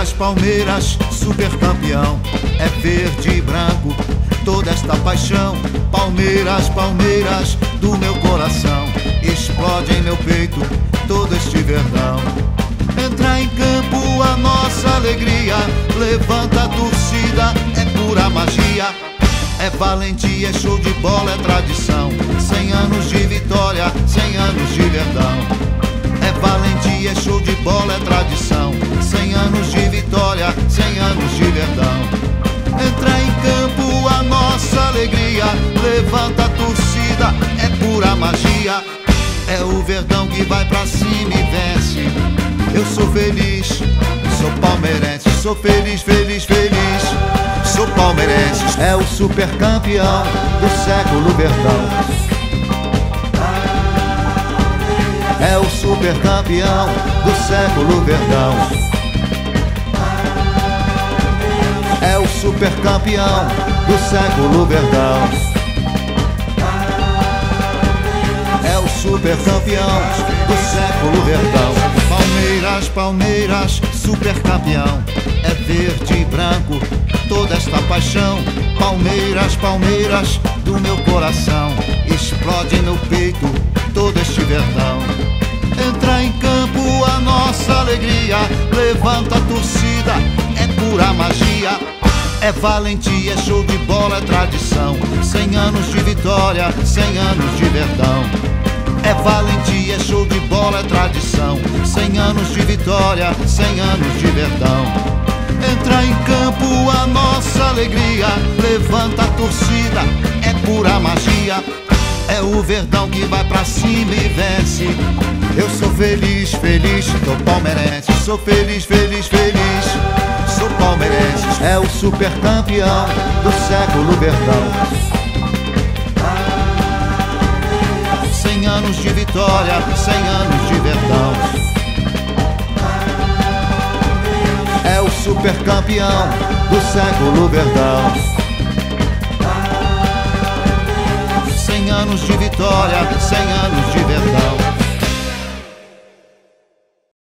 Palmeiras, Palmeiras, super campeão. É verde e branco toda esta paixão. Palmeiras, Palmeiras, do meu coração. Explode em meu peito todo este verdão. Entra em campo a nossa alegria, levanta a torcida, é pura magia. É valentia, é show de bola, é tradição. 100 anos de vitória, 100 anos de verdão. É valentia, é show de bola, é tradição. 100 anos de vitória, 100 anos de verdão. Entra em campo a nossa alegria, levanta a torcida, é pura magia. É o verdão que vai pra cima e vence. Eu sou feliz, sou palmeirense. Sou feliz, feliz, feliz, sou palmeirense. É o super campeão do século verdão. É o super campeão do século verdão. É o super campeão do século verdão. É o super campeão do século verdão. Palmeiras, Palmeiras, super campeão. É verde e branco toda esta paixão. Palmeiras, Palmeiras, do meu coração. Explode no peito todo este verdão. Entra em campo a nossa alegria, levanta a torcida, é pura magia. É valentia, é show de bola, é tradição. 100 anos de vitória, 100 anos de verdão. É valentia, é show de bola, é tradição. 100 anos de vitória, 100 anos de verdão. Entra em campo a nossa alegria, levanta a torcida, é pura magia. É o verdão que vai pra cima e vence. Eu sou feliz, feliz, sou palmeirense. Sou feliz, feliz, feliz, sou palmeirense. É o super campeão do século verdão. 100 anos de vitória, 100 anos de verdão. É o super campeão do século verdão. 100 anos de vitória, 100 anos de verdão.